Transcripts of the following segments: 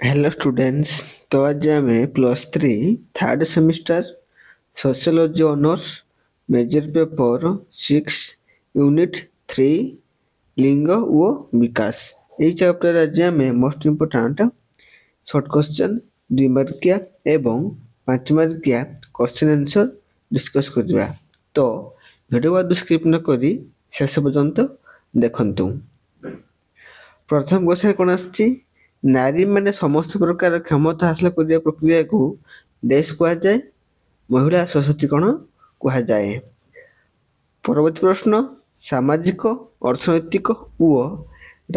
Hello students. तो आज हमें +3 third semester sociology honours major paper 6 unit 3 लिंग व विकास এই ଚ୍ୟାପ୍ଟର ଆଜି ଆମେ ମୋଷ୍ଟ ଇମ୍ପୋର୍ଟାଣ୍ଟ ସର୍ଟ କ୍ୱେଶ୍ଚନ୍ 2 ମାର୍କିଆ ଏବଂ 5 ମାର୍କିଆ କ୍ୱେଶ୍ଚନ୍ ଆନ୍ସର ଡିସ୍କସ୍ କରିବା। ତ ଭିଡ଼ିଓକୁ ସ୍କିପ୍ ନ କରି ଶେଷ ପର୍ଯ୍ୟନ୍ତ ଦେଖନ୍ତୁ। ପ୍ରଥମ କ୍ୱେଶ୍ଚନ୍ କ'ଣ ଆସୁଛି? ନାରୀମାନେ ସମସ୍ତ ପ୍ରକାର କ୍ଷମତା ହାସଲ କରିବା ପ୍ରକ୍ରିୟାକୁ ଡ୍ୟାସ୍ କୁହାଯାଏ? ମହିଳା ସଶକ୍ତିକରଣ କୁହାଯାଏ। ପରବର୍ତ୍ତୀ ପ୍ରଶ୍ନ, ସାମାଜିକ, ଅର୍ଥନୈତିକ ଓ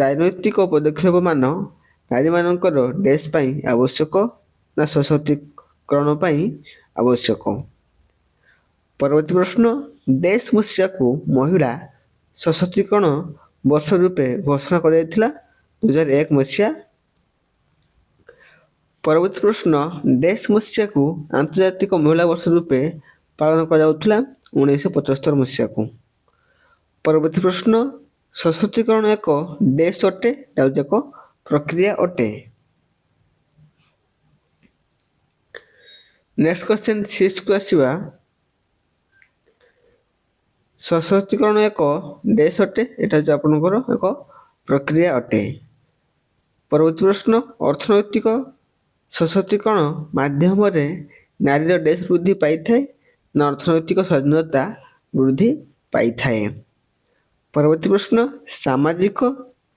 ରାଜନୈତିକ ପଦକ୍ଷେପମାନ ନାରୀମାନଙ୍କର ଡ୍ୟାସ୍ ପାଇଁ ଆବଶ୍ୟକ ନା ସଶକ୍ତିକରଣ ପାଇଁ ଆବଶ୍ୟକ? ପରବର୍ତ୍ତୀ ପ୍ରଶ୍ନ, ଡ୍ୟାସ୍ ମସିହାକୁ ମହିଳା ସଶକ୍ତିକରଣ ବର୍ଷ ରୂପେ ଘୋଷଣା କରାଯାଇଥିଲା? 2001 ମସିହା। ପରବର୍ତ୍ତୀ ପ୍ରଶ୍ନ, ଡ୍ୟାସ୍ ମସିହାକୁ ଆନ୍ତର୍ଜାତିକ ମହିଳା ବର୍ଷ ରୂପେ ପାଳନ କରାଯାଉଥିଲା? 1975 ମସିହାକୁ। ପରବର୍ତ୍ତୀ ପ୍ରଶ୍ନ, ସଶକ୍ତିକରଣ ଏକ ଡ୍ୟାସ୍ ଅଟେ? ଏହା ହେଉଛି ଏକ ପ୍ରକ୍ରିୟା ଅଟେ। ନେକ୍ସଟ କ୍ୱେଶ୍ଚନ୍ 6କୁ ଆସିବା। ସଶକ୍ତିକରଣ ଏକ ଡ୍ୟାସ୍ ଅଟେ? ଏଟା ହେଉଛି ଆପଣଙ୍କର ଏକ ପ୍ରକ୍ରିୟା ଅଟେ। ପରବର୍ତ୍ତୀ ପ୍ରଶ୍ନ, ଅର୍ଥନୈତିକ ସଶକ୍ତିକରଣ ମାଧ୍ୟମରେ ନାରୀର ଡ୍ୟାସ୍ ବୃଦ୍ଧି ପାଇଥାଏ ନା ଅର୍ଥନୈତିକ ସ୍ୱାଧୀନତା ବୃଦ୍ଧି ପାଇଥାଏ? ପରବର୍ତ୍ତୀ ପ୍ରଶ୍ନ, ସାମାଜିକ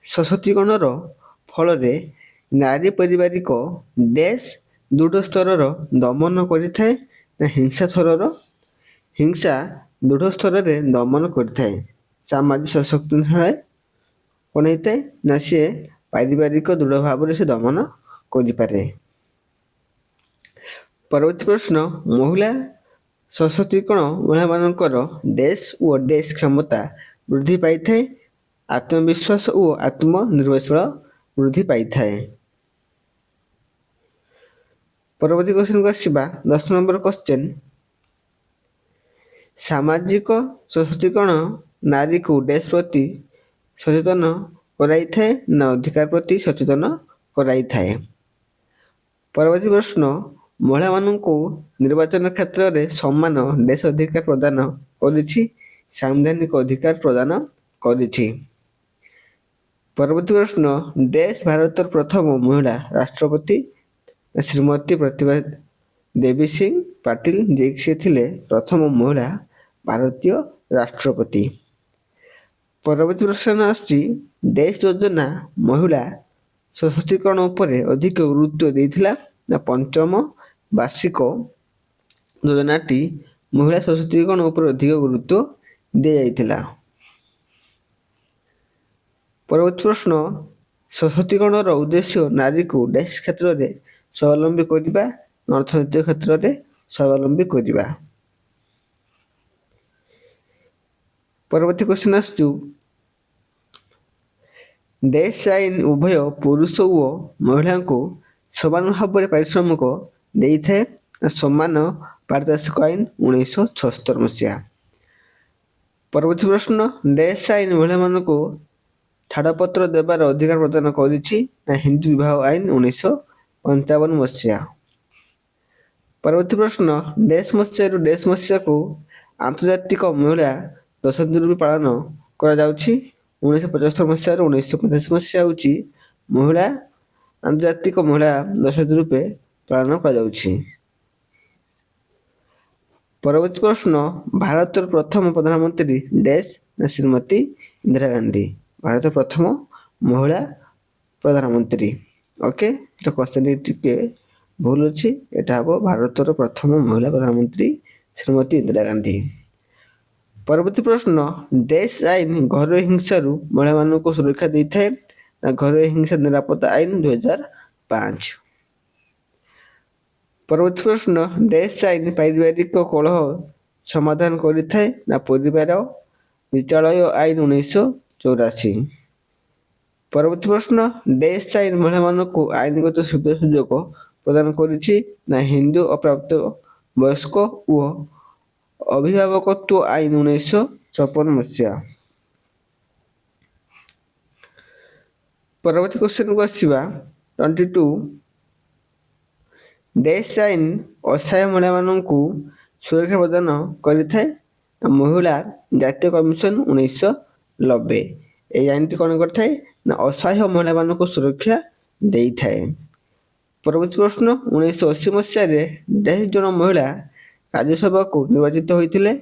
ସଶକ୍ତିକରଣର ଫଳରେ ନାରୀ ପାରିବାରିକ ଡ୍ୟାସ୍ ଦୃଢ଼ ସ୍ତରର ଦମନ କରିଥାଏ ନା ହିଂସା ଦୃଢ଼ ସ୍ତରରେ ଦମନ କରିଥାଏ? ସାମାଜିକ ସଶକ୍ତିକରଣ କ'ଣ ହେଇଥାଏ ନା ସିଏ ପାରିବାରିକ ଦୃଢ଼ ଭାବରେ ସେ ଦମନ କରିପାରେ। ପରବର୍ତ୍ତୀ ପ୍ରଶ୍ନ, ମହିଳା ସଶକ୍ତିକରଣ ମହିଳାମାନଙ୍କର ଡ୍ୟାସ୍ ଓ ଡ୍ୟାସ୍ କ୍ଷମତା ବୃଦ୍ଧି ପାଇଥାଏ? ଆତ୍ମବିଶ୍ୱାସ ଓ ଆତ୍ମନିର୍ଭରଶୀଳ ବୃଦ୍ଧି ପାଇଥାଏ। ପରବର୍ତ୍ତୀ କ୍ୱେଶ୍ଚନକୁ ଆସିବା। 10 ନମ୍ବର କ୍ୱେଶ୍ଚନ୍, ସାମାଜିକ ସଶକ୍ତିକରଣ ନାରୀକୁ ଡ୍ୟାସ୍ ପ୍ରତି ସଚେତନ କରାଇଥାଏ ନା ଅଧିକାର ପ୍ରତି ସଚେତନ କରାଇଥାଏ? ପରବର୍ତ୍ତୀ ପ୍ରଶ୍ନ, ମହିଳାମାନଙ୍କୁ ନିର୍ବାଚନ କ୍ଷେତ୍ରରେ ସମାନ ଡ୍ୟାସ୍ ଅଧିକାର ପ୍ରଦାନ କରିଛି? ସାମ୍ବିଧାନିକ ଅଧିକାର ପ୍ରଦାନ କରିଛି। ପରବର୍ତ୍ତୀ ପ୍ରଶ୍ନ, ଡ୍ୟାସ୍ ଭାରତର ପ୍ରଥମ ମହିଳା ରାଷ୍ଟ୍ରପତି? ଶ୍ରୀମତୀ ପ୍ରତିଭା ଦେବୀ ସିଂ ପାଟିଲ, ଯିଏକି ସେ ଥିଲେ ପ୍ରଥମ ମହିଳା ଭାରତୀୟ ରାଷ୍ଟ୍ରପତି। ପରବର୍ତ୍ତୀ ପ୍ରଶ୍ନ ଆସୁଛି, ଡ୍ୟାସ୍ ଯୋଜନା ମହିଳା ସଶକ୍ତିକରଣ ଉପରେ ଅଧିକ ଗୁରୁତ୍ୱ ଦେଇଥିଲା ନା ପଞ୍ଚମ ବାର୍ଷିକ ଯୋଜନାଟି ମହିଳା ସଶକ୍ତିକରଣ ଉପରେ ଅଧିକ ଗୁରୁତ୍ୱ ଦିଆଯାଇଥିଲା? ପରବର୍ତ୍ତୀ ପ୍ରଶ୍ନ, ସଶକ୍ତିକରଣର ଉଦ୍ଦେଶ୍ୟ ନାରୀକୁ ଡ୍ୟାସ୍ କ୍ଷେତ୍ରରେ ସ୍ୱାବଲମ୍ବୀ କରିବା ନା ଅର୍ଥନୈତିକ କ୍ଷେତ୍ରରେ ସ୍ୱାବଲମ୍ବୀ କରିବା? ପରବର୍ତ୍ତୀ କ୍ୱେଶ୍ଚନ୍ ଆସୁଛୁ, ଡ୍ୟାସ୍ ଆଇନ ଉଭୟ ପୁରୁଷ ଓ ମହିଳାଙ୍କୁ ସମାନ ଭାବରେ ପାରିଶ୍ରମିକ ଦେଇଥାଏ ନା ସମାନ ପାରିତୋଷିକ ଆଇନ? 1976 ମସିହା। ପରବର୍ତ୍ତୀ ପ୍ରଶ୍ନ, ଡ୍ୟାସ୍ ଆଇନ ମହିଳାମାନଙ୍କୁ ଛାଡ଼ପତ୍ର ଦେବାର ଅଧିକାର ପ୍ରଦାନ କରିଛି ନା ହିନ୍ଦୁ ବିବାହ ଆଇନ? 1955 ମସିହା। ପରବର୍ତ୍ତୀ ପ୍ରଶ୍ନ, ଡ୍ୟାସ୍ ମସିହାରୁ ଡ୍ୟାସ୍ ମସିହାକୁ ଆନ୍ତର୍ଜାତିକ ମହିଳା ଦଶନ୍ଧି ରୂପେ ପାଳନ କରାଯାଉଛି? 1975 ମସିହାରୁ 1985 ମସିହା ହେଉଛି ମହିଳା ଆନ୍ତର୍ଜାତିକ ମହିଳା ଦଶନ୍ଧି ରୂପେ ପାଳନ କରାଯାଉଛି। ପରବର୍ତ୍ତୀ ପ୍ରଶ୍ନ, ଭାରତର ପ୍ରଥମ ପ୍ରଧାନମନ୍ତ୍ରୀ ଡ୍ୟାସ୍ ନା ଶ୍ରୀମତୀ ଇନ୍ଦିରା ଗାନ୍ଧୀ? ଭାରତର ପ୍ରଥମ ମହିଳା ପ୍ରଧାନମନ୍ତ୍ରୀ। ଓକେ, ତ କ୍ୱେଶ୍ଚନ୍ ଟିକେ ଭୁଲ ଅଛି। ଏଟା ହେବ ଭାରତର ପ୍ରଥମ ମହିଳା ପ୍ରଧାନମନ୍ତ୍ରୀ ଶ୍ରୀମତୀ ଇନ୍ଦିରା ଗାନ୍ଧୀ। ପରବର୍ତ୍ତୀ ପ୍ରଶ୍ନ, ଡ୍ୟାସ୍ ଆଇନ ଘରୋଇ ହିଂସାରୁ ମହିଳାମାନଙ୍କୁ ସୁରକ୍ଷା ଦେଇଥାଏ ନା ଘରୋଇ ହିଂସା ନିରାପତ୍ତା ଆଇନ? 2005। ପରବର୍ତ୍ତୀ ପ୍ରଶ୍ନ, ଡ୍ୟାସ୍ ଆଇନ ପାରିବାରିକ କଳହ ସମାଧାନ କରିଥାଏ ନା ପରିବାର ବିଚାରାଳୟ ଆଇନ? 1984। ପରବର୍ତ୍ତୀ ପ୍ରଶ୍ନ, ଡ୍ୟାସ୍ ଆଇନ ମହିଳାମାନଙ୍କୁ ଆଇନଗତ ସୁବିଧା ସୁଯୋଗ ପ୍ରଦାନ କରିଛି ନା ହିନ୍ଦୁ ଅପ୍ରାପ୍ତ ବୟସ୍କ ଓ ଅଭିଭାବକତ୍ୱ ଆଇନ? 1956 ମସିହା। ପରବର୍ତ୍ତୀ କ୍ୱେଶ୍ଚନକୁ ଆସିବା 22 ଡେସ୍ ଆଇନ ଅସହାୟ ମହିଳାମାନଙ୍କୁ ସୁରକ୍ଷା ପ୍ରଦାନ କରିଥାଏ। ମହିଳା ଜାତୀୟ କମିଶନ 1990 ଏହି ଆଇନଟି କ'ଣ କରିଥାଏ ନା ଅସହାୟ ମହିଳାମାନଙ୍କୁ ସୁରକ୍ଷା ଦେଇଥାଏ। ପରବର୍ତ୍ତୀ ପ୍ରଶ୍ନ 1980 ମସିହାରେ 23 ଜଣ ମହିଳା ରାଜ୍ୟସଭାକୁ ନିର୍ବାଚିତ ହୋଇଥିଲେ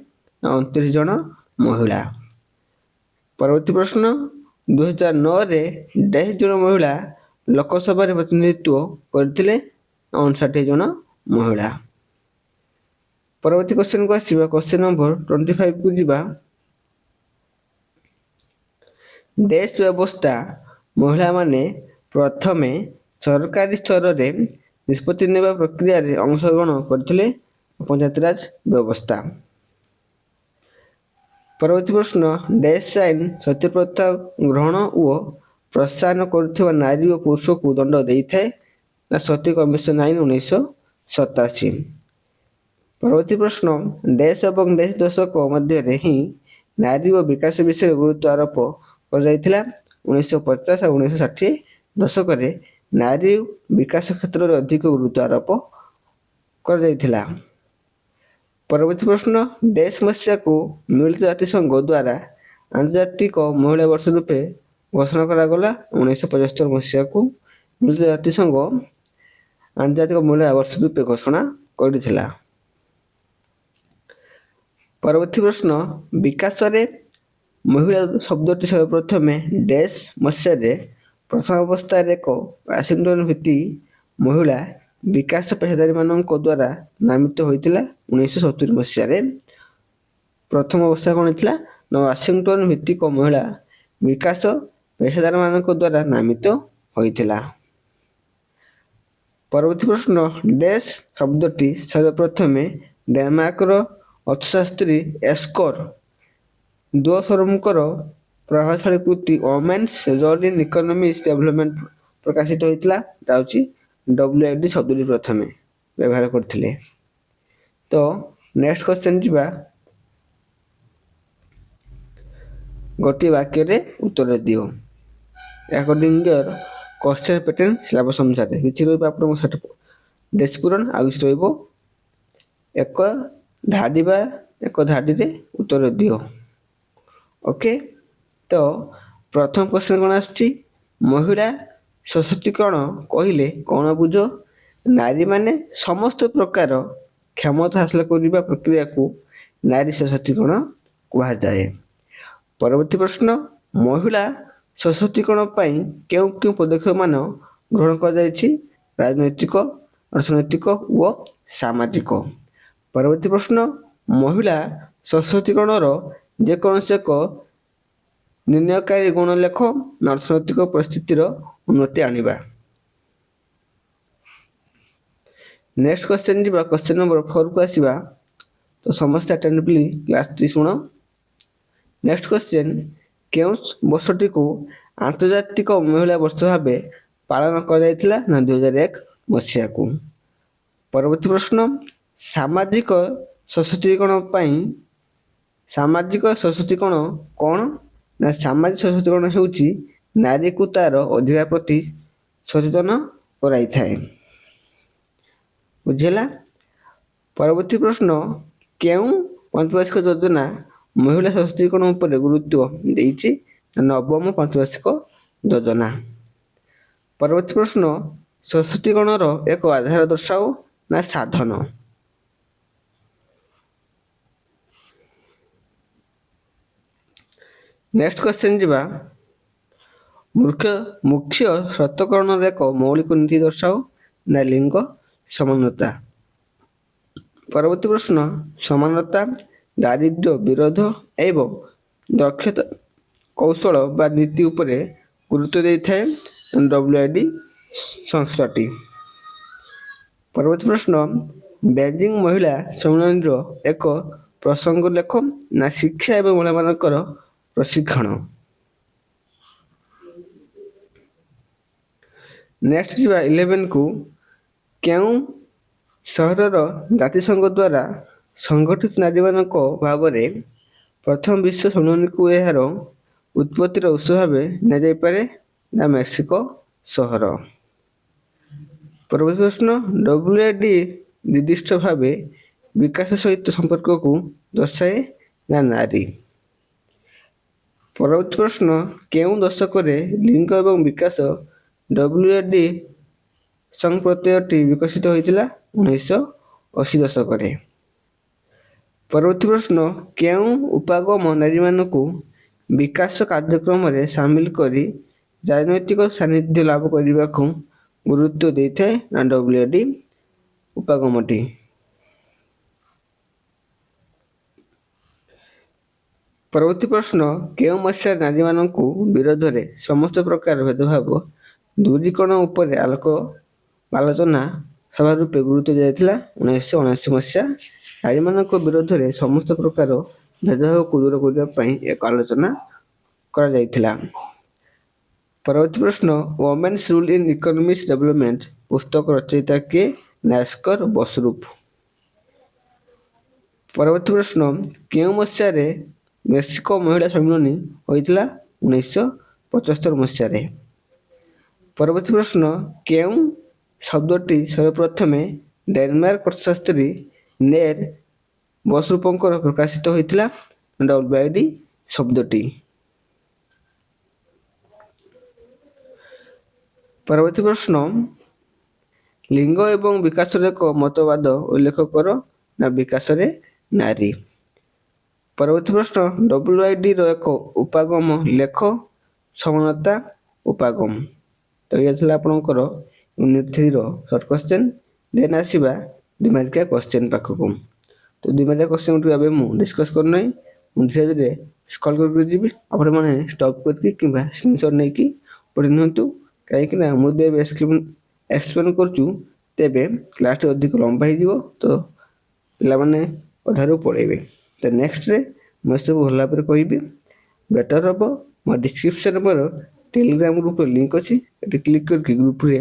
29 ଜଣ ମହିଳା। ପରବର୍ତ୍ତୀ ପ୍ରଶ୍ନ 2009ରେ 23 ଜଣ ମହିଳା ଲୋକସଭାରେ ପ୍ରତିନିଧିତ୍ୱ କରିଥିଲେ 59 ଜଣ ମହିଳା। ପରବର୍ତ୍ତୀ କ୍ୱେଶ୍ଚନକୁ ଆସିବା, କ୍ୱେଶ୍ଚନ ନମ୍ବର 25 କୁ ଯିବା। ଦେଶ ବ୍ୟବସ୍ଥା ମହିଳାମାନେ ପ୍ରଥମେ ସରକାରୀ ସ୍ତରରେ ନିଷ୍ପତ୍ତି ନେବା ପ୍ରକ୍ରିୟାରେ ଅଂଶଗ୍ରହଣ କରିଥିଲେ ପଞ୍ଚାୟତିରାଜ ବ୍ୟବସ୍ଥା। ପରବର୍ତ୍ତୀ ପ୍ରଶ୍ନ ଡେସ୍ ଆଇନ ସତ୍ୟପ୍ରଥା ଗ୍ରହଣ ଓ ପ୍ରୋତ୍ସାହନ କରୁଥିବା ନାରୀ ଓ ପୁରୁଷକୁ ଦଣ୍ଡ ଦେଇଥାଏ ନା ସତୀ କମିଶନ ଆଇନ 1987। ପରବର୍ତ୍ତୀ ପ୍ରଶ୍ନ ଡେସ୍ ଏବଂ ଡେସ୍ ଦଶକ ମଧ୍ୟରେ ହିଁ ନାରୀ ଓ ବିକାଶ ବିଷୟରେ ଗୁରୁତ୍ୱ ଆରୋପ କରାଯାଇଥିଲା 1950 ଆଉ 1960 ଦଶକରେ ନାରୀ ବିକାଶ କ୍ଷେତ୍ରରେ ଅଧିକ ଗୁରୁତ୍ୱ ଆରୋପ କରାଯାଇଥିଲା। ପରବର୍ତ୍ତୀ ପ୍ରଶ୍ନ ଡେସ୍ ମସିହାକୁ ମିଳିତ ଜାତିସଂଘ ଦ୍ୱାରା ଆନ୍ତର୍ଜାତିକ ମହିଳା ବର୍ଷ ରୂପେ ଘୋଷଣା କରାଗଲା 1975 ମସିହାକୁ ମିଳିତ ଜାତିସଂଘ ଆନ୍ତର୍ଜାତିକ ମହିଳା ବର୍ଷ ରୂପେ ଘୋଷଣା କରିଥିଲା। ପରବର୍ତ୍ତୀ ପ୍ରଶ୍ନ ବିକାଶରେ ମହିଳା ଶବ୍ଦଟି ସର୍ବପ୍ରଥମେ ଡେସ୍ ମସିହାରେ ପ୍ରଥମ ଅବସ୍ଥାରେ ଏକ ୱାଶିଂଟନ ଭିତ୍ତି ମହିଳା ବିକାଶ ପେଶାଦାରୀମାନଙ୍କ ଦ୍ୱାରା ନାମିତ ହୋଇଥିଲା 1970 ମସିହାରେ। ପ୍ରଥମ ଅବସ୍ଥା କ'ଣ ହେଇଥିଲା ନା ୱାଶିଂଟନ ଭିତ୍ତିକ ମହିଳା ବିକାଶ ପେଶାଦାରମାନଙ୍କ ଦ୍ୱାରା ନାମିତ ହୋଇଥିଲା। ପରବର୍ତ୍ତୀ ପ୍ରଶ୍ନ ଡେସ୍ ଶବ୍ଦଟି ସର୍ବପ୍ରଥମେ ଡେନମାର୍କର ଅର୍ଥଶାସ୍ତ୍ରୀ ଏସ୍କର ଦୁଅସରମଙ୍କର ପ୍ରଭାବଶାଳୀ କୃତି women's role in economic development ପ୍ରକାଶିତ ହୋଇଥିଲା। ଏଟା ହେଉଛି WID ଶବ୍ଦଟି ପ୍ରଥମେ ବ୍ୟବହାର କରିଥିଲେ। ତ ନେକ୍ସଟ କ୍ୱେଶ୍ଚନ ଯିବା, ଗୋଟିଏ ବାକ୍ୟରେ ଉତ୍ତର ଦିଅ according year question pattern syllabus ଅନୁସାରେ। କିଛି ରହିବ ଆପଣଙ୍କ ସେଠି ଡେସ୍ ପୂରଣ, ଆଉ କିଛି ରହିବ ଏକ ଧାଡ଼ିରେ ଉତ୍ତର ଦିଅ। ଓକେ, ତ ପ୍ରଥମ କ୍ୱେଶ୍ଚନ କ'ଣ ଆସୁଛି, ମହିଳା ସଶକ୍ତିକରଣ କହିଲେ କ'ଣ ବୁଝ? ନାରୀମାନେ ସମସ୍ତ ପ୍ରକାର କ୍ଷମତା ହାସଲ କରିବା ପ୍ରକ୍ରିୟାକୁ ନାରୀ ସଶକ୍ତିକରଣ କୁହାଯାଏ। ପରବର୍ତ୍ତୀ ପ୍ରଶ୍ନ ମହିଳା ସଶକ୍ତିକରଣ ପାଇଁ କେଉଁ କେଉଁ ପଦକ୍ଷେପମାନ ଗ୍ରହଣ କରାଯାଇଛି? ରାଜନୈତିକ, ଅର୍ଥନୈତିକ ଓ ସାମାଜିକ। ପରବର୍ତ୍ତୀ ପ୍ରଶ୍ନ ମହିଳା ସଶକ୍ତିକରଣର ଯେକୌଣସି ଏକ ନିର୍ଣ୍ଣୟକାରୀ ଗୁଣ ଲେଖ ଅର୍ଥନୈତିକ ପରିସ୍ଥିତିର ଉନ୍ନତି ଆଣିବା। ନେକ୍ସଟ କ୍ୱେଶ୍ଚନ ଯିବା, କ୍ୱେଶ୍ଚନ ନମ୍ବର 4 କୁ ଆସିବା। ତ ସମସ୍ତେ ଆଟେଣ୍ଟିଭଲି କ୍ଲାସଟି ଶୁଣ। ନେକ୍ସଟ କ୍ୱେଶ୍ଚନ କେଉଁ ବର୍ଷଟିକୁ ଆନ୍ତର୍ଜାତିକ ମହିଳା ବର୍ଷ ଭାବେ ପାଳନ କରାଯାଇଥିଲା ନା 2001 ମସିହାକୁ। ପରବର୍ତ୍ତୀ ପ୍ରଶ୍ନ ସାମାଜିକ ସଶକ୍ତିକରଣ ପାଇଁ ସାମାଜିକ ସଶକ୍ତିକରଣ କ'ଣ? ନା ସାମାଜିକ ସଶକ୍ତିକରଣ ହେଉଛି ନାରୀକୁ ତାର ଅଧିକାର ପ୍ରତି ସଚେତନ କରାଇଥାଏ। ବୁଝିଲା? ପରବର୍ତ୍ତୀ ପ୍ରଶ୍ନ କେଉଁ ପଞ୍ଚବାର୍ଷିକ ଯୋଜନା ମହିଳା ସଶକ୍ତିକରଣ ଉପରେ ଗୁରୁତ୍ୱ ଦେଇଛି? ନବମ ପଞ୍ଚବାର୍ଷିକ ଯୋଜନା। ପରବର୍ତ୍ତୀ ପ୍ରଶ୍ନ ସଶକ୍ତିକରଣର ଏକ ଆଧାର ଦର୍ଶାଅ ନା ସାଧନ। ନେକ୍ସଟ କ୍ୱେଶ୍ଚନ ଯିବା, ମୁଖ୍ୟ ସଶକ୍ତିକରଣର ଏକ ମୌଳିକ ନୀତି ଦର୍ଶାଅ ନା ଲିଙ୍ଗ ସମାନତା। ପରବର୍ତ୍ତୀ ପ୍ରଶ୍ନ ସମାନତା, ଦାରିଦ୍ର୍ୟ ବିରୋଧ ଏବଂ ଦକ୍ଷତା କୌଶଳ ବା ନୀତି ଉପରେ ଗୁରୁତ୍ୱ ଦେଇଥାଏ WID ସଂସ୍ଥାଟି। ପରବର୍ତ୍ତୀ ପ୍ରଶ୍ନ ବେଜିଂ ମହିଳା ସମ୍ମିଳନୀର ଏକ ପ୍ରସଙ୍ଗ ଲେଖ ନା ଶିକ୍ଷା ଏବଂ ମହିଳାମାନଙ୍କର ପ୍ରଶିକ୍ଷଣ। ନେକ୍ସଟ ଯିବା 11 କୁ କେଉଁ ସହରର ଜାତିସଂଘ ଦ୍ୱାରା ସଂଗଠିତ ନାରୀମାନଙ୍କ ଭାବରେ ପ୍ରଥମ ବିଶ୍ୱ ସମ୍ମିଳନୀକୁ ଏହାର ଉତ୍ପତ୍ତିର ଉତ୍ସ ଭାବେ ନିଆଯାଇପାରେ ନା ମେକ୍ସିକୋ ସହର। ପରବର୍ତ୍ତୀ ପ୍ରଶ୍ନ WAD ନିର୍ଦ୍ଦିଷ୍ଟ ଭାବେ ବିକାଶ ସହିତ ସମ୍ପର୍କକୁ ଦର୍ଶାଏ ନା ନାରୀ? ପରବର୍ତ୍ତୀ ପ୍ରଶ୍ନ କେଉଁ ଦଶକରେ ଲିଙ୍ଗ ଏବଂ ବିକାଶ WAD ସଂପ୍ରତ୍ୟୟଟି ବିକଶିତ ହୋଇଥିଲା? 1980 ଦଶକରେ। ପରବର୍ତ୍ତୀ ପ୍ରଶ୍ନ କେଉଁ ଉପାଗମ ନାରୀମାନଙ୍କୁ ବିକାଶ କାର୍ଯ୍ୟକ୍ରମରେ ସାମିଲ କରି ରାଜନୈତିକ ସାନ୍ନିଧ୍ୟ ଲାଭ କରିବାକୁ ଗୁରୁତ୍ୱ ଦେଇଥାଏ ନା WAD ଉପାଗମଟି? ପରବର୍ତ୍ତୀ ପ୍ରଶ୍ନ କେଉଁ ମସିହାରେ ନାରୀମାନଙ୍କୁ ବିରୋଧରେ ସମସ୍ତ ପ୍ରକାର ଭେଦଭାବ ଦୂରୀକରଣ ଉପରେ ଆଲୋଚନା ସଭା ରୂପେ ଗୁରୁତ୍ୱ ଦିଆଯାଇଥିଲା? 1979 ମସିହା। ନାରୀମାନଙ୍କ ବିରୋଧରେ ସମସ୍ତ ପ୍ରକାର ଭେଦଭାବକୁ ଦୂର କରିବା ପାଇଁ ଏକ ଆଲୋଚନା କରାଯାଇଥିଲା। ପରବର୍ତ୍ତୀ ପ୍ରଶ୍ନ women's rule in economics development ପୁସ୍ତକ ରଚୟିତା କିଏ? ନ୍ୟାସ୍କର ବସରୁପ। ପରବର୍ତ୍ତୀ ପ୍ରଶ୍ନ କେଉଁ ମସିହାରେ ମେକ୍ସିକୋ ମହିଳା ସମ୍ମିଳନୀ ହୋଇଥିଲା? 1975 ମସିହାରେ। ପରବର୍ତ୍ତୀ ପ୍ରଶ୍ନ କେଉଁ ଶବ୍ଦଟି ସର୍ବପ୍ରଥମେ ଡେନମାର୍କ ଅର୍ଥଶାସ୍ତ୍ରୀ ନେର ବସରୁପଙ୍କର ପ୍ରକାଶିତ ହୋଇଥିଲା? WAD ଶବ୍ଦଟି। ପରବର୍ତ୍ତୀ ପ୍ରଶ୍ନ ଲିଙ୍ଗ ଏବଂ ବିକାଶର ଏକ ମତବାଦ ଉଲ୍ଲେଖ କର ନା ବିକାଶରେ ନାରୀ? ପରବର୍ତ୍ତୀ ପ୍ରଶ୍ନ WAD ର ଏକ ଉପାଗମ ଲେଖ। ସମାନତା ଉପାଗମ। ତ ଇଏ ଥିଲା ଆପଣଙ୍କର ୟୁନିଟ୍ 3 ର ସର୍ଟ କ୍ୱେଶ୍ଚନ୍। ଦେନ୍ ଆସିବା 2 ମାର୍କିଆ କ୍ୱେଶ୍ଚନ୍ ପାଖକୁ। ତ 2 ମାର୍କିଆ କ୍ୱେଶ୍ଚନ୍ ଗୁଡ଼ିକ ଏବେ ମୁଁ ଡିସ୍କସ୍ କରୁନାହିଁ, ମୁଁ ଧୀରେ ଧୀରେ ସ୍କ୍ରଲ୍ କରିକି ଯିବି, ଆପଣମାନେ ଷ୍ଟପ୍ କରିକି କିମ୍ବା ସ୍କ୍ରିନଶଟ୍ ନେଇକି ପଢ଼ି ନିଅନ୍ତୁ। କାହିଁକି ନା ମୁଁ ଯଦି ଏବେ ଏକ୍ସପ୍ଲେନ୍ କରୁଛୁ ତେବେ କ୍ଲାସ୍ଟି ଅଧିକ ଲମ୍ବା ହେଇଯିବ, ତ ପିଲାମାନେ ଅଧାରୁ ପଳେଇବେ। ତ ନେକ୍ସଟରେ ମୁଁ ଏସବୁ ଭଲ ଭାବରେ କହିବି। ବେଟର୍ ହେବ ମୋ ଡିସ୍କ୍ରିପ୍ସନ୍ ମୋର ଟେଲିଗ୍ରାମ ଗ୍ରୁପ୍ର ଲିଙ୍କ୍ ଅଛି, ଏଠି କ୍ଲିକ୍ କରିକି ଗ୍ରୁପ୍ରେ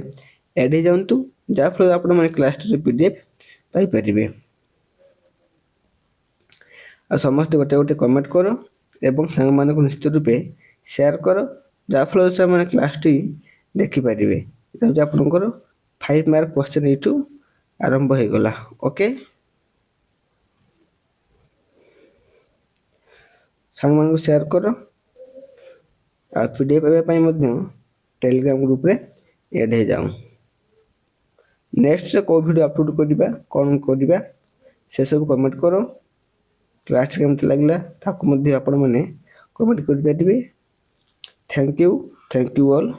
ଆଡ଼୍ ହେଇଯାଆନ୍ତୁ, ଯାହାଫଳରେ ଆପଣମାନେ କ୍ଲାସ୍ଟିର PDF ପାଇପାରିବେ। ଆଉ ସମସ୍ତେ ଗୋଟେ ଗୋଟେ କମେଣ୍ଟ କର ଏବଂ ସାଙ୍ଗମାନଙ୍କୁ ନିଶ୍ଚିତ ରୂପେ ସେୟାର କର, ଯାହାଫଳରେ ସେମାନେ କ୍ଲାସ୍ଟି ଦେଖିପାରିବେ। ଏଇଟା ହେଉଛି ଆପଣଙ୍କର 5 ମାର୍କ କ୍ୱେଶ୍ଚନ୍ ଏଇଠୁ ଆରମ୍ଭ ହେଇଗଲା। ଓକେ, ସାଙ୍ଗମାନଙ୍କୁ ସେୟାର କର, ଆଉ PDF ପାଇବା ପାଇଁ ମଧ୍ୟ ଟେଲିଗ୍ରାମ ଗ୍ରୁପ୍ରେ ଆଡ଼୍ ହେଇଯାଉ। ନେକ୍ସଟ କେଉଁ ଭିଡ଼ିଓ ଅପଲୋଡ଼ କରିବା, କ'ଣ କରିବା, ସେସବୁ କମେଣ୍ଟ କର। କ୍ଲାସ୍ କେମିତି ଲାଗିଲା ତାକୁ ମଧ୍ୟ ଆପଣମାନେ କମେଣ୍ଟ କରିପାରିବେ। Thank you all.